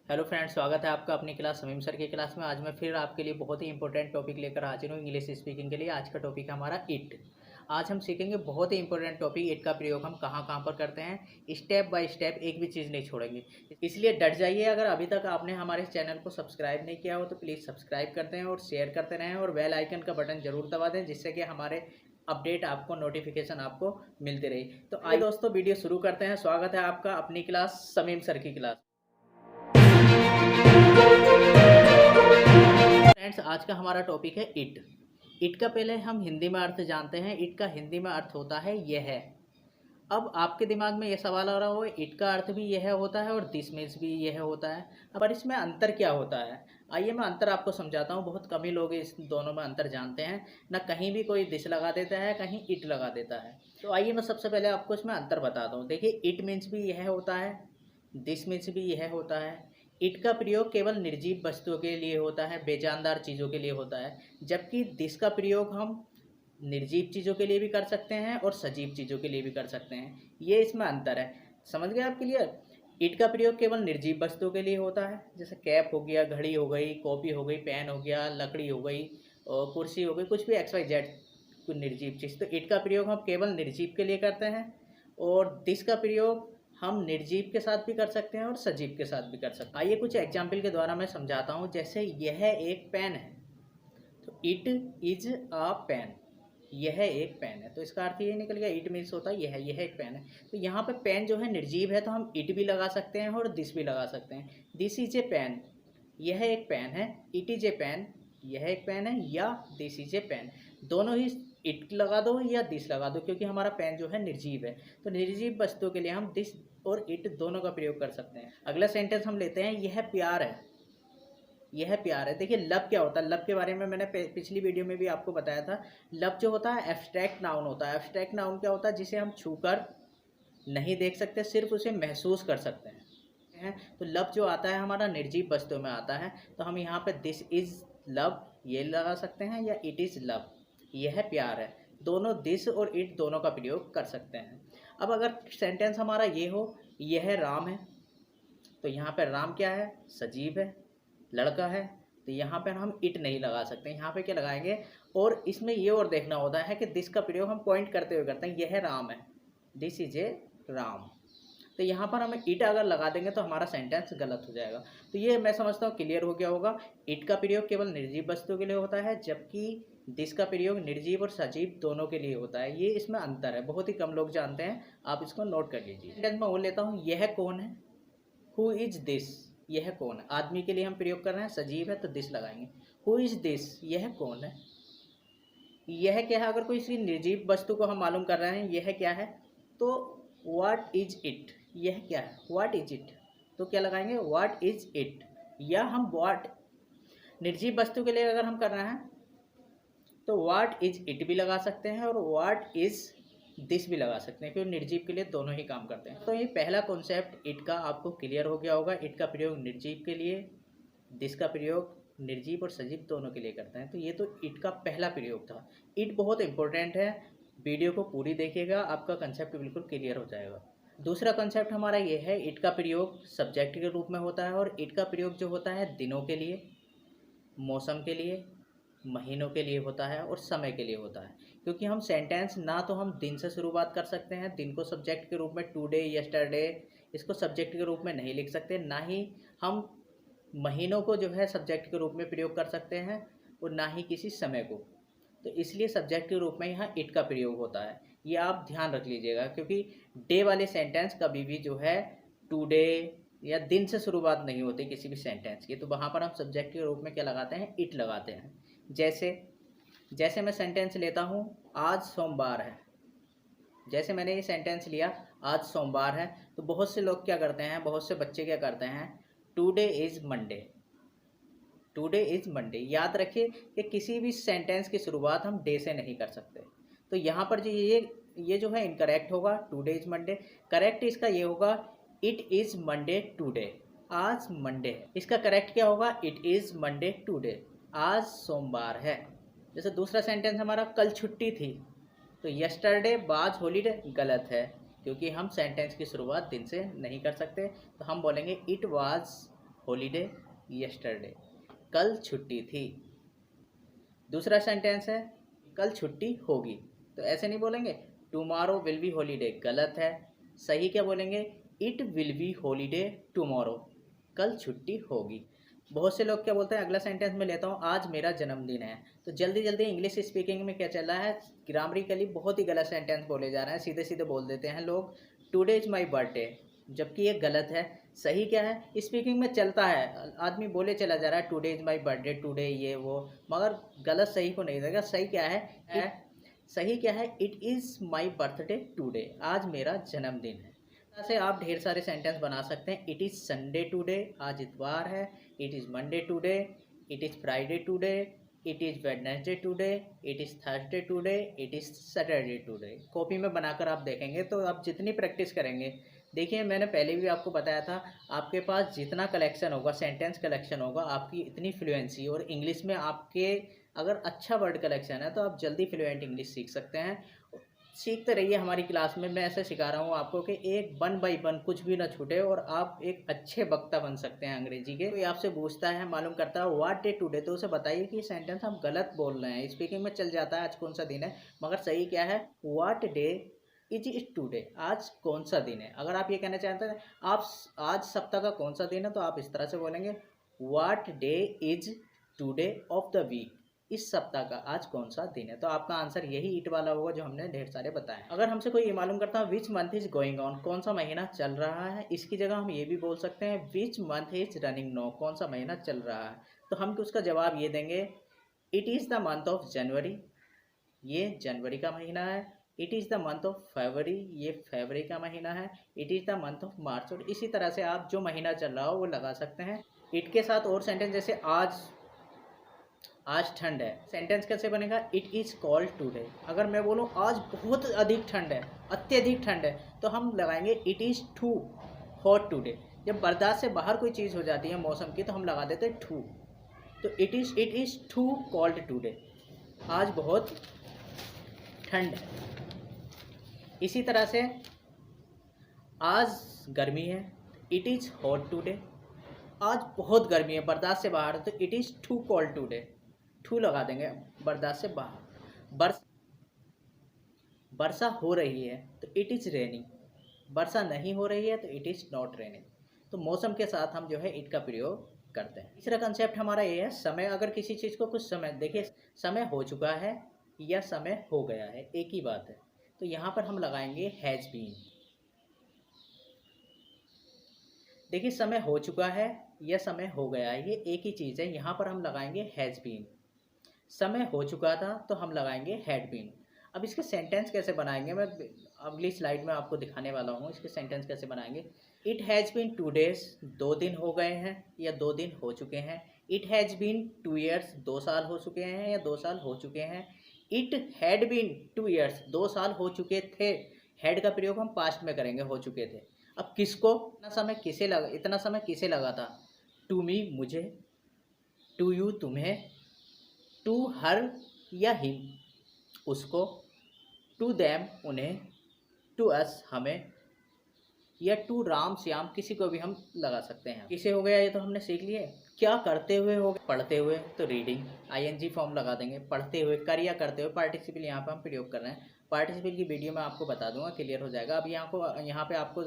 Hello friends, स्वागत है आपका अपनी क्लास समीम सर की क्लास में। आज मैं फिर आपके लिए बहुत ही इंपॉर्टेंट टॉपिक लेकर हाजिर हूँ इंग्लिश स्पीकिंग के लिए। आज का टॉपिक है हमारा इट। आज हम सीखेंगे बहुत ही इंपॉर्टेंट टॉपिक, इट का प्रयोग हम कहाँ कहाँ पर करते हैं। स्टेप बाय स्टेप एक भी चीज़ नहीं छोड़ेंगे, इसलिए डट जाइए। अगर अभी तक आपने हमारे चैनल को सब्सक्राइब नहीं किया हो तो प्लीज़ सब्सक्राइब करते हैं और शेयर करते रहें और बेल आइकन का बटन जरूर दबा दें, जिससे कि हमारे अपडेट आपको, नोटिफिकेशन आपको मिलती रही। तो आइए दोस्तों, वीडियो शुरू करते हैं। स्वागत है आपका अपनी क्लास समीम सर की क्लास। फ्रेंड्स, आज का हमारा टॉपिक है इट। इट का पहले हम हिंदी में अर्थ जानते हैं। इट का हिंदी में अर्थ होता है यह। अब आपके दिमाग में यह सवाल आ रहा हो, इट का अर्थ भी यह होता है और दिस मीन्स भी यह होता है, पर इसमें अंतर क्या होता है? आइए मैं अंतर आपको समझाता हूँ। बहुत कम ही लोग इस दोनों में अंतर जानते हैं ना। कहीं भी कोई दिस लगा देता है, कहीं इट लगा देता है। तो आइए मैं सबसे पहले आपको इसमें अंतर बताता हूँ। देखिए, इट मीन्स भी यह होता है, दिस मीन्स भी यह होता है। इट का प्रयोग केवल निर्जीव वस्तुओं के लिए होता है, बेजानदार चीज़ों के लिए होता है, जबकि दिस का प्रयोग हम निर्जीव चीज़ों के लिए भी कर सकते हैं और सजीव चीज़ों के लिए भी कर सकते हैं। ये इसमें अंतर है। समझ गए आप? क्लियर? इट का प्रयोग केवल निर्जीव वस्तुओं के लिए होता है, जैसे कैप हो गया, घड़ी हो गई, कॉपी हो गई, पेन हो गया, लकड़ी हो गई और कुर्सी हो गई, कुछ भी एक्स वाई जेड कोई निर्जीव चीज़। तो इट का प्रयोग हम केवल निर्जीव के लिए करते हैं और दिस का प्रयोग हम निर्जीव के साथ भी कर सकते हैं और सजीव के साथ भी कर सकते हैं। आइए कुछ एग्जाम्पल के द्वारा मैं समझाता हूँ। जैसे यह एक पेन है, तो इट इज अ पेन। यह एक पेन है, तो इसका अर्थ ये निकल गया, इट मीन्स होता है यह एक पेन है। तो यहाँ पे पेन जो है निर्जीव है, तो हम इट भी लगा सकते हैं और दिस भी लगा सकते हैं। दिस इज ए पेन, यह एक पेन है। इट इज ए पेन, यह एक पेन है। या दिस इज ए पेन, दोनों ही इट लगा दो या दिस लगा दो, क्योंकि हमारा पेन जो है निर्जीव है। तो निर्जीव वस्तुओं के लिए हम दिस और इट दोनों का प्रयोग कर सकते हैं। अगला सेंटेंस हम लेते हैं, यह प्यार है। यह प्यार है। देखिए, लव क्या होता है? लव के बारे में मैंने पिछली वीडियो में भी आपको बताया था। लव जो होता है एब्स्ट्रैक्ट नाउन होता है। एब्स्ट्रैक्ट नाउन क्या होता है? जिसे हम छूकर नहीं देख सकते, सिर्फ उसे महसूस कर सकते हैं। तो लव जो आता है हमारा निर्जीव वस्तु में आता है, तो हम यहाँ पे दिस इज लव ये लगा सकते हैं या इट इज लव, यह प्यार है। दोनों दिस और इट दोनों का प्रयोग कर सकते हैं। अब अगर सेंटेंस हमारा ये हो, यह राम है, तो यहाँ पे राम क्या है? सजीव है, लड़का है। तो यहाँ पर हम इट नहीं लगा सकते, यहाँ पे क्या लगाएंगे? और इसमें ये और देखना होता है कि दिस का प्रयोग हम पॉइंट करते हुए करते हैं। यह राम है, दिस इज ए राम। तो यहाँ पर हमें इट अगर लगा देंगे तो हमारा सेंटेंस गलत हो जाएगा। तो ये मैं समझता हूँ क्लियर हो गया होगा। इट का प्रयोग केवल निर्जीव वस्तु के लिए होता है, जबकि दिस का प्रयोग निर्जीव और सजीव दोनों के लिए होता है। ये इसमें अंतर है, बहुत ही कम लोग जानते हैं। आप इसको नोट कर लीजिए। सेंटेंस मैं और लेता हूँ, यह कौन है? हु इज दिस, यह कौन है। आदमी के लिए हम प्रयोग कर रहे हैं, सजीव है तो दिस लगाएंगे। हु इज दिस, यह कौन है। यह क्या है? अगर कोई सी निर्जीव वस्तु को हम मालूम कर रहे हैं यह क्या है, तो व्हाट इज इट, यह क्या है, व्हाट इज इट। तो क्या लगाएंगे? What is it. या हम व्हाट, निर्जीव वस्तु के लिए अगर हम कर रहे हैं तो व्हाट इज इट भी लगा सकते हैं और व्हाट इज दिस भी लगा सकते हैं, क्योंकि निर्जीव के लिए दोनों ही काम करते हैं। तो ये पहला कॉन्सेप्ट इट का आपको क्लियर हो गया होगा। इट का प्रयोग निर्जीव के लिए, दिस का प्रयोग निर्जीव और सजीव दोनों के लिए करते हैं। तो ये तो इट का पहला प्रयोग था। इट बहुत इंपॉर्टेंट है, वीडियो को पूरी देखिएगा, आपका कंसेप्ट बिल्कुल क्लियर हो जाएगा। दूसरा कंसेप्ट हमारा ये है, इट का प्रयोग सब्जेक्ट के रूप में होता है और इट का प्रयोग जो होता है दिनों के लिए, मौसम के लिए, महीनों के लिए होता है और समय के लिए होता है। क्योंकि हम सेंटेंस ना तो हम दिन से शुरुआत कर सकते हैं, दिन को सब्जेक्ट के रूप में टुडे, यस्टरडे, इसको सब्जेक्ट के रूप में नहीं लिख सकते, ना ही हम महीनों को जो है सब्जेक्ट के रूप में प्रयोग कर सकते हैं और ना ही किसी समय को। तो इसलिए सब्जेक्ट के रूप में यहाँ इट का प्रयोग होता है। ये आप ध्यान रख लीजिएगा, क्योंकि डे वाले सेंटेंस कभी भी जो है टुडे या दिन से शुरुआत नहीं होती किसी भी सेंटेंस की, तो वहाँ पर हम सब्जेक्ट के रूप में क्या लगाते हैं? इट लगाते हैं। जैसे मैं सेंटेंस लेता हूँ, आज सोमवार है। जैसे मैंने ये सेंटेंस लिया, आज सोमवार है, तो बहुत से लोग क्या करते हैं, बहुत से बच्चे क्या करते हैं? Today is Monday, today is Monday. याद रखिए कि किसी भी सेंटेंस की शुरुआत हम डे से नहीं कर सकते। तो यहाँ पर जो ये जो है इनकरेक्ट होगा, टुडे इज़ मंडे। करेक्ट इसका ये होगा, इट इज़ मंडे टुडे, आज मंडे है। इसका करेक्ट क्या होगा? इट इज़ मंडे टुडे, आज सोमवार है। जैसे दूसरा सेंटेंस हमारा, कल छुट्टी थी, तो यस्टरडे वाज हॉलीडे, गलत है, क्योंकि हम सेंटेंस की शुरुआत दिन से नहीं कर सकते। तो हम बोलेंगे इट वाज हॉलीडे यस्टरडे, कल छुट्टी थी। दूसरा सेंटेंस है कल छुट्टी होगी, तो ऐसे नहीं बोलेंगे टुमारो विल बी हॉलीडे, गलत है। सही क्या बोलेंगे, it will be holiday tomorrow, कल छुट्टी होगी। बहुत से लोग क्या बोलते हैं, अगला सेंटेंस में लेता हूँ, आज मेरा जन्मदिन है। तो जल्दी जल्दी इंग्लिश स्पीकिंग में क्या चल रहा है, ग्रामरिकली बहुत ही गलत सेंटेंस बोले जा रहे हैं, सीधे सीधे बोल देते हैं लोग टुडे इज माई बर्थडे, जबकि ये गलत है। सही क्या है, स्पीकिंग में चलता है, आदमी बोले चला जा रहा है today is my birthday, today ये वो, मगर गलत सही को नहीं देगा। सही क्या है, सही क्या है, it is my birthday today, आज मेरा जन्मदिन है। से आप ढेर सारे सेंटेंस बना सकते हैं। इट इज़ संडे टुडे, आज इतवार है। It is Monday today, it is Friday today, it is Wednesday today, it is Thursday today, it is Saturday today. Copy में बनाकर आप देखेंगे तो आप जितनी प्रैक्टिस करेंगे, देखिए मैंने पहले भी आपको बताया था, आपके पास जितना कलेक्शन होगा, सेंटेंस कलेक्शन होगा, आपकी इतनी फ्लुएंसी, और इंग्लिश में आपके अगर अच्छा वर्ड कलेक्शन है तो आप जल्दी फ्लुएंट इंग्लिश सीख सकते हैं। सीखते रहिए हमारी क्लास में, मैं ऐसे सिखा रहा हूँ आपको कि एक 1 बाय 1 कुछ भी ना छूटे और आप एक अच्छे वक्ता बन सकते हैं अंग्रेजी के। कोई आपसे पूछता है, मालूम करता है व्हाट डे टुडे, तो उसे बताइए कि सेंटेंस हम गलत बोल रहे हैं। स्पीकिंग में चल जाता है आज कौन सा दिन है, मगर सही क्या है, व्हाट डे इज टुडे, आज कौन सा दिन है। अगर आप ये कहना चाहते हैं आप आज सप्ताह का कौन सा दिन है, तो आप इस तरह से बोलेंगे what day is today of the week, इस सप्ताह का आज कौन सा दिन है। तो आपका आंसर यही ईट वाला होगा जो हमने ढेर सारे बताए। अगर हमसे कोई ये मालूम करता है विच मंथ इज गोइंग ऑन, कौन सा महीना चल रहा है, इसकी जगह हम ये भी बोल सकते हैं which month is running now, कौन सा महीना चल रहा है। तो हम उसका जवाब ये देंगे it is the month of January, ये जनवरी का महीना है। It is the month of February, ये फरवरी का महीना है। It is the month of March, और इसी तरह से आप जो महीना चल रहा हो वो लगा सकते हैं। इट के साथ और सेंटेंस जैसे आज ठंड है, सेंटेंस कैसे बनेगा, इट इज़ कॉल्ड टुडे। अगर मैं बोलूँ आज बहुत अधिक ठंड है, अत्यधिक ठंड है, तो हम लगाएंगे it is too hot today. जब बर्दाश्त से बाहर कोई चीज़ हो जाती है मौसम की तो हम लगा देते हैं टू। तो it is too cold today, आज बहुत ठंड है। इसी तरह से आज गर्मी है, इट इज़ हॉट टुडे, आज बहुत गर्मी है, बर्दाश्त से बाहर है, तो it is too cold today, too लगा देंगे, बर्दाश्त से बाहर। वर्षा हो रही है तो इट इज़ रेनिंग, वर्षा नहीं हो रही है तो इट इज़ नॉट रेनिंग। तो मौसम के साथ हम जो है इट का प्रयोग करते हैं। तीसरा कंसेप्ट हमारा ये है समय। अगर किसी चीज़ को कुछ समय, देखिए समय हो चुका है या समय हो गया है, एक ही बात है, तो यहाँ पर हम लगाएंगे हैज़ बीन। देखिए समय हो चुका है या समय हो गया है, ये एक ही चीज़ है, यहाँ पर हम लगाएंगे हैज़ बीन। समय हो चुका था तो हम लगाएंगे हैड बीन। अब इसके सेंटेंस कैसे बनाएंगे, मैं अगली स्लाइड में आपको दिखाने वाला हूँ इसके सेंटेंस कैसे बनाएंगे। इट हैज़ बीन 2 days, 2 दिन हो गए हैं या 2 दिन हो चुके हैं। इट हैज़ बीन 2 years, 2 साल हो चुके हैं या 2 साल हो चुके हैं। इट हैड बीन 2 years, 2 साल हो चुके थे। हैड का प्रयोग हम पास्ट में करेंगे, हो चुके थे। अब किसको, इतना समय किसे लगा था, टू मी मुझे, टू यू तुम्हें, टू हर या हिम उसको, टू देम उन्हें, टू अस हमें, या टू राम श्याम किसी को भी हम लगा सकते हैं। किसे हो गया ये तो हमने सीख लिए। क्या करते हुए हो गया, पढ़ते हुए तो रीडिंग, आईएनजी फॉर्म लगा देंगे। पढ़ते हुए, कर या करते हुए, पार्टिसिपल यहाँ पे हम प्रयोग कर रहे हैं। पार्टिसिपल की वीडियो में आपको बता दूंगा, क्लियर हो जाएगा। अब यहाँ पे आपको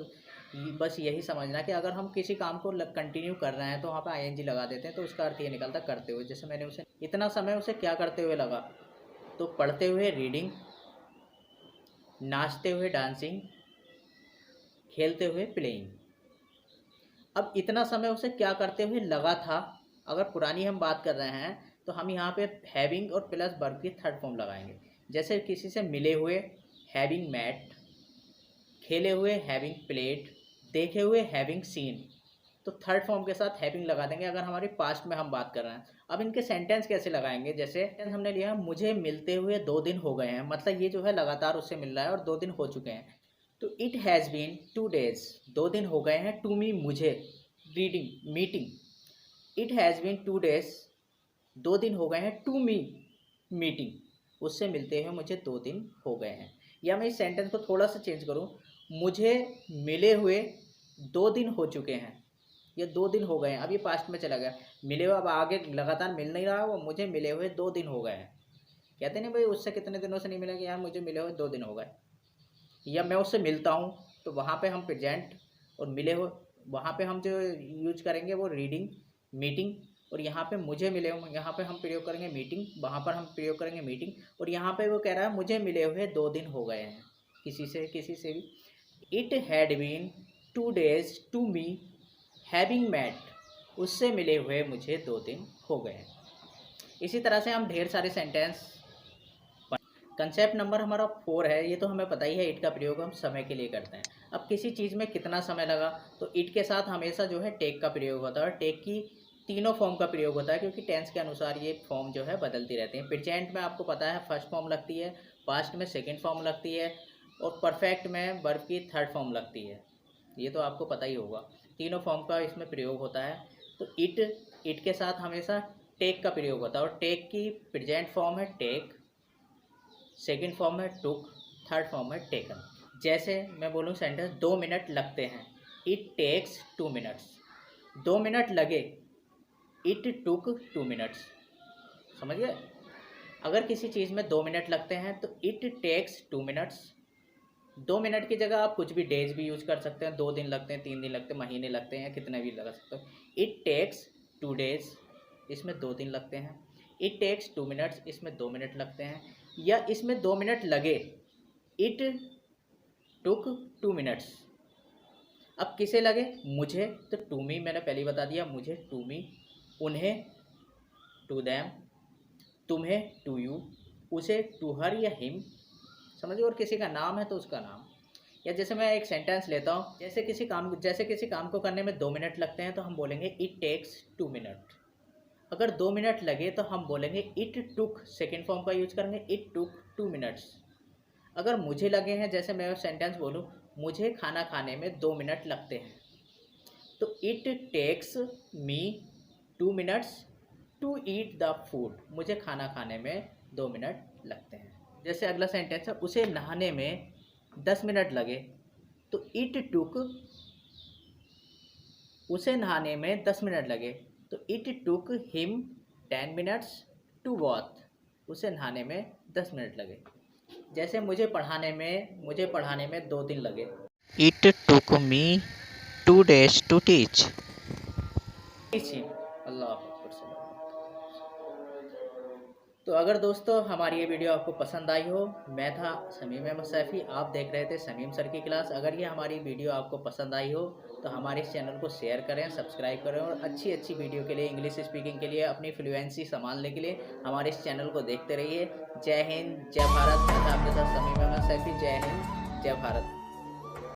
बस यही समझना कि अगर हम किसी काम को कंटिन्यू कर रहे हैं तो वहाँ पे आईएनजी लगा देते हैं, तो उसका अर्थ ये निकलता करते हुए। जैसे मैंने उसे इतना समय उसे क्या करते हुए लगा, तो पढ़ते हुए रीडिंग, नाचते हुए डांसिंग, खेलते हुए प्लेइंग। अब इतना समय उसे क्या करते हुए लगा था, अगर पुरानी हम बात कर रहे हैं तो हम यहाँ पे हैविंग और प्लस वर्ब की थर्ड फॉर्म लगाएंगे। जैसे किसी से मिले हुए हैविंग मैट, खेले हुए हैविंग प्लेड, देखे हुए हैविंग सीन, तो थर्ड फॉर्म के साथ हैविंग लगा देंगे अगर हमारे पास्ट में हम बात कर रहे हैं। अब इनके सेंटेंस कैसे लगाएंगे, जैसे हमने लिया मुझे मिलते हुए 2 दिन हो गए हैं, मतलब ये जो है लगातार उससे मिल रहा है और 2 दिन हो चुके हैं। तो इट हैज़ बीन 2 days, 2 दिन हो गए हैं। टू मी मुझे, reading meeting, it has been 2 days, 2 दिन हो गए हैं। टू मी मीटिंग, उससे मिलते हुए मुझे 2 दिन हो गए हैं। या मैं इस सेंटेंस को थोड़ा सा चेंज करूँ, मुझे मिले हुए 2 दिन हो चुके हैं, ये 2 दिन हो गए हैं, अब ये पास्ट में चला गया, मिले हुए अब आगे लगातार मिल नहीं रहा, वो मुझे मिले हुए 2 दिन हो गए हैं। कहते नहीं भाई उससे कितने दिनों से नहीं मिला, कि यार मुझे मिले हुए 2 दिन हो गए। या मैं उससे मिलता हूँ तो वहाँ पे हम प्रेजेंट और मिले हुए, वहाँ पे हम जो यूज करेंगे वो रीडिंग, मीटिंग, और यहाँ पे मुझे मिले हुए, यहाँ पे हम प्रयोग करेंगे मीटिंग, वहाँ पर हम प्रयोग करेंगे मीटिंग, और यहाँ पे वो कह रहा है मुझे मिले हुए 2 दिन हो गए हैं किसी से भी। It had been 2 days to me having met, उससे मिले हुए मुझे 2 दिन हो गए हैं। इसी तरह से हम ढेर सारे सेंटेंस। कंसेप्ट नंबर हमारा 4 है, ये तो हमें पता ही है, इट का प्रयोग हम समय के लिए करते हैं। अब किसी चीज़ में कितना समय लगा, तो इट के साथ हमेशा जो है टेक का प्रयोग होता है, और टेक की तीनों फॉर्म का प्रयोग होता है, क्योंकि टेंस के अनुसार ये फॉर्म जो है बदलती रहती है। प्रेजेंट में आपको पता है फर्स्ट फॉर्म लगती है, पास्ट में सेकेंड फॉर्म लगती है, और परफेक्ट में वर्ब की थर्ड फॉर्म लगती है। ये तो आपको पता ही होगा, तीनों फॉर्म का इसमें प्रयोग होता है। तो इट के साथ हमेशा टेक का प्रयोग होता है, और टेक की प्रेजेंट फॉर्म है टेक, सेकेंड फॉर्म है टुक, थर्ड फॉर्म है टेकन। जैसे मैं बोलूँ सेंटेंस 2 मिनट लगते हैं, इट टेक्स 2 minutes। 2 मिनट लगे, इट टुक 2 minutes। समझ गए? अगर किसी चीज़ में 2 मिनट लगते हैं तो इट टेक्स 2 minutes। 2 मिनट की जगह आप कुछ भी डेज भी यूज कर सकते हैं, 2 दिन लगते हैं, 3 दिन लगते हैं, महीने लगते हैं, कितने भी लगा सकते हो। इट टेक्स 2 days, इसमें 2 दिन लगते हैं। इट टेक्स 2 minutes, इसमें 2 मिनट लगते हैं। या इसमें 2 मिनट लगे, इट टुक 2 minutes। अब किसे लगे, मुझे, तो टू मी मैंने पहले ही बता दिया, मुझे टू मी, उन्हें टू दैम, तुम्हें टू यू, उसे टू हर या हिम, समझिए, और किसी का नाम है तो उसका नाम। या जैसे मैं एक सेंटेंस लेता हूँ, जैसे किसी काम को करने में 2 मिनट लगते हैं तो हम बोलेंगे इट टेक्स 2 minutes। अगर 2 मिनट लगे तो हम बोलेंगे इट टुक, सेकेंड फॉर्म का यूज करेंगे, इट टुक 2 minutes। अगर मुझे लगे हैं, जैसे मैं सेंटेंस बोलूँ, मुझे खाना खाने में 2 मिनट लगते हैं, तो it takes me 2 minutes to eat the food, मुझे खाना खाने में 2 मिनट लगते हैं। जैसे अगला सेंटेंस है, उसे नहाने में 10 मिनट लगे, तो इट टुक, उसे नहाने में 10 मिनट लगे, तो it took him 10 minutes to वॉथ, उसे नहाने में 10 मिनट लगे। जैसे मुझे पढ़ाने में 2 दिन लगे, it took me 2 days to teach. अल्लाह। तो अगर दोस्तों हमारी ये वीडियो आपको पसंद आई हो, मैं था समीम अहमद सैफ़ी, आप देख रहे थे समीम सर की क्लास। अगर ये हमारी वीडियो आपको पसंद आई हो तो हमारे इस चैनल को शेयर करें, सब्सक्राइब करें, और अच्छी अच्छी वीडियो के लिए, इंग्लिश स्पीकिंग के लिए, अपनी फ्लुएंसी संभालने के लिए हमारे इस चैनल को देखते रहिए। जय हिंद, जय भारत। मैं था आपके साथ समीम अहमद सैफ़ी। जय हिंद, जय भारत।